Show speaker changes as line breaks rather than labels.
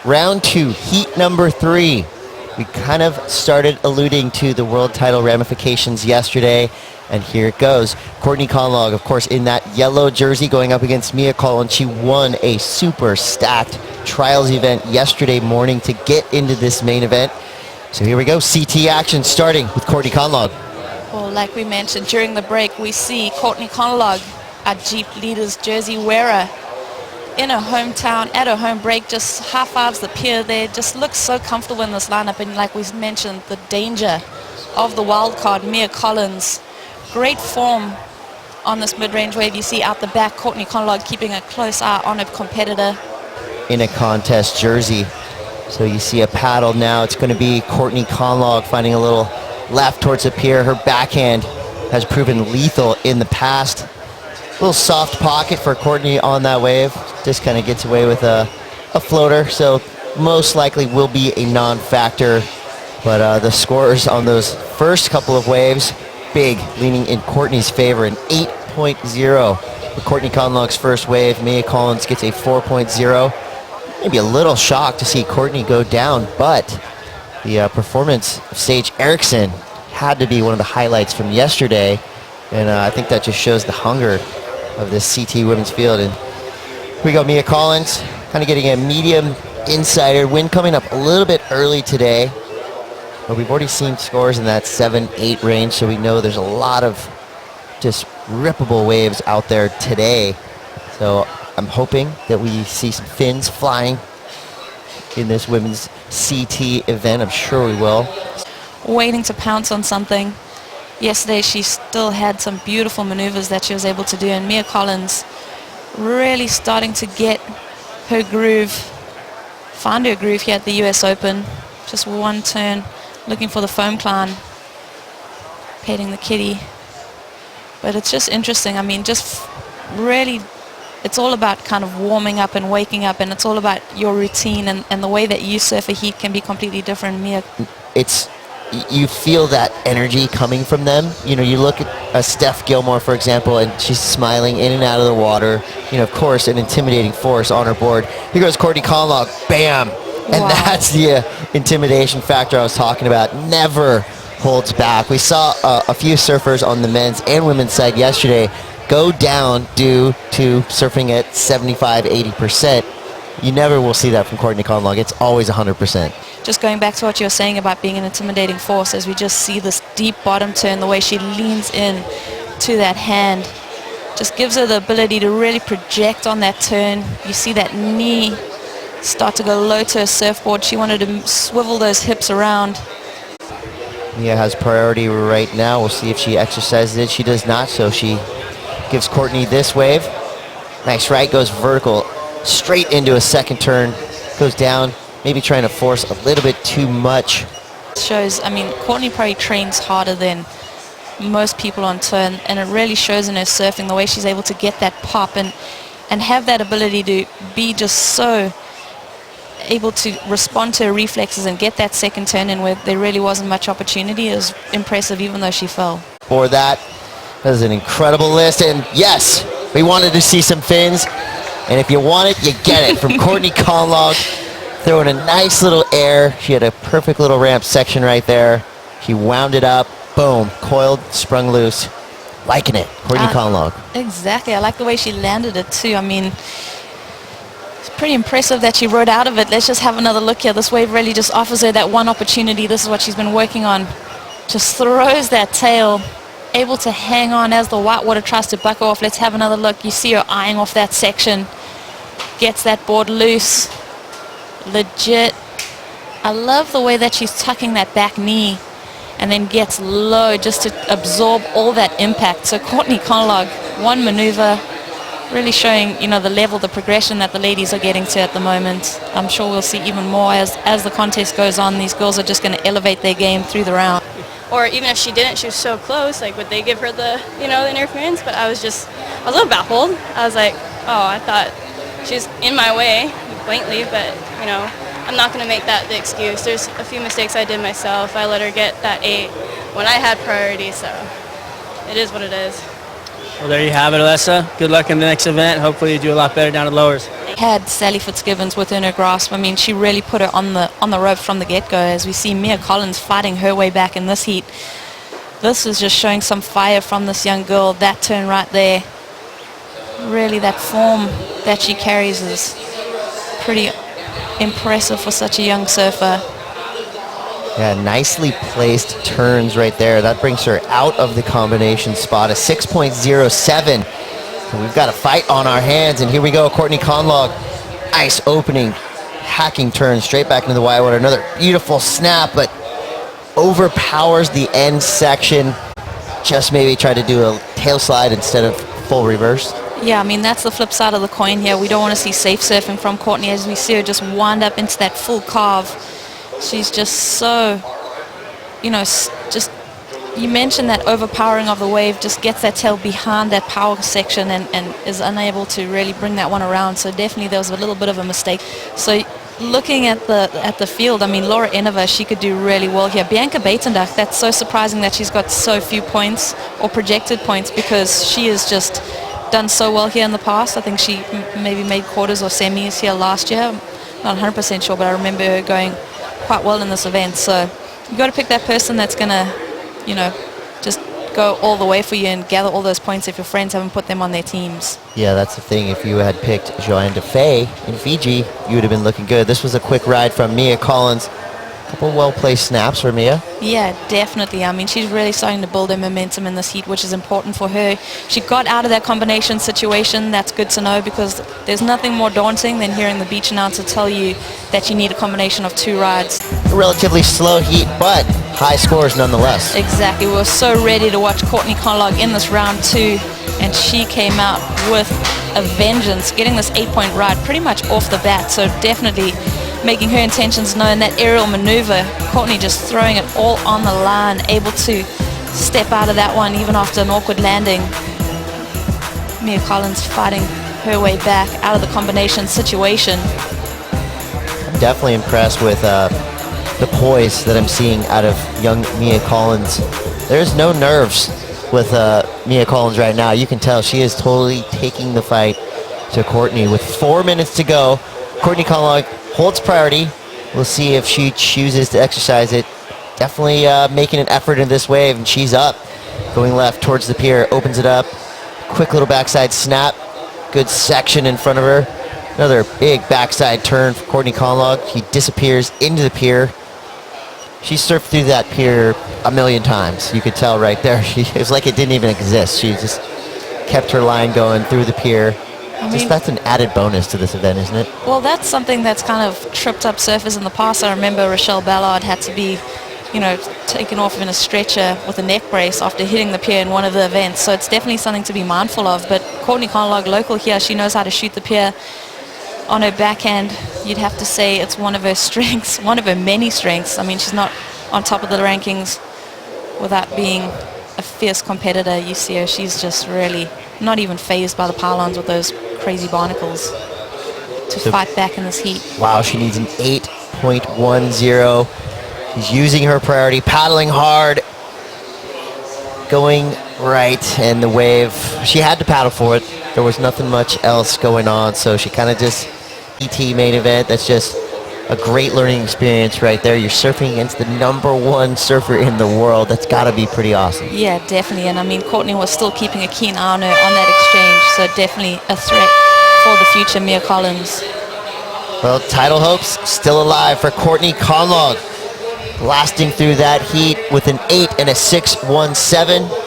Round 2, heat number 3. We kind of started alluding to the world title ramifications yesterday, and here it goes. Courtney Conlogue, of course, in that yellow jersey going up against Meah, and she won a super stacked trials event yesterday morning to get into this main event. So here we go, CT action starting with Courtney Conlogue.
Well, like we mentioned during the break, we see Courtney Conlogue, our Jeep Leaders jersey wearer, in her hometown, at her home break, just high-fives the peer there, just looks so comfortable in this lineup. And like we mentioned, the danger of the wild card, Meah Collins. Great form on this mid-range wave. You see out the back, Courtney Conlogue keeping a close eye on her competitor.
In a contest jersey. So you see a paddle now. It's going to be Courtney Conlogue finding a little left towards the pier. Her backhand has proven lethal in the past. A little soft pocket for Courtney on that wave. Just kind of gets away with a floater, so most likely will be a non-factor. But the scores on those first couple of waves, big, leaning in Courtney's favor. An 8.0 for Courtney Conlogue's first wave. Meah Collins gets a 4.0. Maybe a little shocked to see Courtney go down, but the performance of Sage Eriksson had to be one of the highlights from yesterday. And I think that just shows the hunger of this CT women's field. And here we go, Meah Collins, kind of getting a medium insider. Wind coming up a little bit early today, but we've already seen scores in that 7-8 range, so we know there's a lot of just rippable waves out there today. So I'm hoping that we see some fins flying in this women's CT event. I'm sure we will.
Waiting to pounce on something. Yesterday she still had some beautiful maneuvers that she was able to do, and Meah Collins really starting to get her groove, find her groove here at the US Open. Just one turn, looking for the foam climb, petting the kitty. But it's just interesting. I mean, just really, it's all about kind of warming up and waking up, and it's all about your routine, and the way that you surf a heat can be completely different. Meah,
you feel that energy coming from them. You know, you look at Steph Gilmore, for example, and she's smiling in and out of the water. You know, of course, an intimidating force on her board. Here goes Courtney Conlogue, bam! And
wow.
That's the intimidation factor I was talking about. Never holds back. We saw a few surfers on the men's and women's side yesterday go down due to surfing at 75-80%. You never will see that from Courtney Conlogue. It's always 100%.
Just going back to what you were saying about being an intimidating force, as we just see this deep bottom turn, the way she leans in to that hand, just gives her the ability to really project on that turn. You see that knee start to go low to her surfboard. She wanted to swivel those hips around.
Meah has priority right now. We'll see if she exercises it. She does not, so she gives Courtney this wave. Nice right, goes vertical, straight into a second turn, goes down, maybe trying to force a little bit too much.
Shows, I mean, Courtney probably trains harder than most people on turn, and it really shows in her surfing, the way she's able to get that pop and have that ability to be just so able to respond to her reflexes and get that second turn in where there really wasn't much opportunity. It was impressive, even though she fell.
For that was an incredible list, and yes, we wanted to see some fins, and if you want it, you get it from Courtney Conlogue. Throwing a nice little air. She had a perfect little ramp section right there. She wound it up, boom, coiled, sprung loose. Liking it, Courtney Conlogue.
Exactly, I like the way she landed it too. I mean, it's pretty impressive that she rode out of it. Let's just have another look here. This wave really just offers her that one opportunity. This is what she's been working on. Just throws that tail, able to hang on as the whitewater tries to buckle off. Let's have another look. You see her eyeing off that section. Gets that board loose. Legit. I love the way that she's tucking that back knee and then gets low just to absorb all that impact. So Courtney Conlogue, one maneuver, really showing, you know, the level, the progression that the ladies are getting to at the moment. I'm sure we'll see even more as the contest goes on. These girls are just going to elevate their game through the round.
Or even if she didn't, she was so close, like would they give her the, you know, the interference? But I was a little baffled. I was like, oh, I thought she was in my way blatantly, but you know, I'm not going to make that the excuse. There's a few mistakes I did myself. I let her get that 8 when I had priority, so it is what it is.
Well, there you have it, Alessa. Good luck in the next event. Hopefully you do a lot better down at lowers.
Had Sally Fitzgibbons within her grasp. I mean, she really put her on the rope from the get-go. As we see Meah Collins fighting her way back in this heat. This is just showing some fire from this young girl. That turn right there, really that form that she carries is pretty impressive for such a young surfer.
Yeah, nicely placed turns right there. That brings her out of the combination spot, a 6.07. So we've got a fight on our hands, and here we go. Courtney Conlogue, nice opening, hacking turn straight back into the whitewater. Another beautiful snap, but overpowers the end section. Just maybe try to do a tail slide instead of full reverse.
Yeah, I mean, that's the flip side of the coin here. We don't want to see safe surfing from Courtney, as we see her just wind up into that full carve. She's just so, you know, just, you mentioned that overpowering of the wave, just gets that tail behind that power section and is unable to really bring that one around. So definitely there was a little bit of a mistake. So looking at the field, I mean, Laura Enova, she could do really well here. Bianca Batendach, that's so surprising that she's got so few points or projected points, because she has just done so well here in the past. I think she maybe made quarters or semis here last year. Not 100% sure, but I remember her going quite well in this event. So you got to pick that person that's going to, you know, just go all the way for you and gather all those points if your friends haven't put them on their teams.
Yeah, that's the thing. If you had picked Joanne DeFay in Fiji, you would have been looking good. This was a quick ride from Meah Collins. A couple well-placed snaps for Meah.
Yeah, definitely. I mean, she's really starting to build her momentum in this heat, which is important for her. She got out of that combination situation. That's good to know, because there's nothing more daunting than hearing the beach announcer tell you that you need a combination of two rides.
A relatively slow heat, but high scores nonetheless.
Exactly. We were so ready to watch Courtney Conlogue in this round 2, and she came out with a vengeance, getting this 8-point ride pretty much off the bat. So definitely making her intentions known. That aerial maneuver, Courtney just throwing it all on the line, able to step out of that one even after an awkward landing. Meah Collins fighting her way back out of the combination situation.
I'm definitely impressed with the poise that I'm seeing out of young Meah Collins. There's no nerves with Meah Collins right now. You can tell she is totally taking the fight to Courtney. With 4 minutes to go, Courtney Conlogue holds priority. We'll see if she chooses to exercise it. Definitely making an effort in this wave, and she's up. Going left towards the pier, opens it up. Quick little backside snap. Good section in front of her. Another big backside turn for Courtney Conlogue. He disappears into the pier. She surfed through that pier a million times. You could tell right there. It was like it didn't even exist. She just kept her line going through the pier. I mean, that's an added bonus to this event, isn't it?
Well, that's something that's kind of tripped up surfers in the past. I remember Rochelle Ballard had to be, you know, taken off in a stretcher with a neck brace after hitting the pier in one of the events. So it's definitely something to be mindful of. But Courtney Conlogue, local here, she knows how to shoot the pier on her backhand. You'd have to say it's one of her strengths, one of her many strengths. I mean, she's not on top of the rankings without being a fierce competitor. You see her, she's just really not even phased by the pylons with those crazy barnacles to fight back in this heat.
Wow, she needs an 8.10. She's using her priority, paddling hard, going right, and the wave, she had to paddle for it. There was nothing much else going on, so she kind of just ET main event. That's just a great learning experience right there. You're surfing against the #1 surfer in the world. That's got to be pretty awesome.
Yeah, definitely. And I mean, Courtney was still keeping a keen eye on her on that exchange, so definitely a threat for the future Meah Collins.
Well, title hopes still alive for Courtney Conlogue, blasting through that heat with an 8 and a 6.17.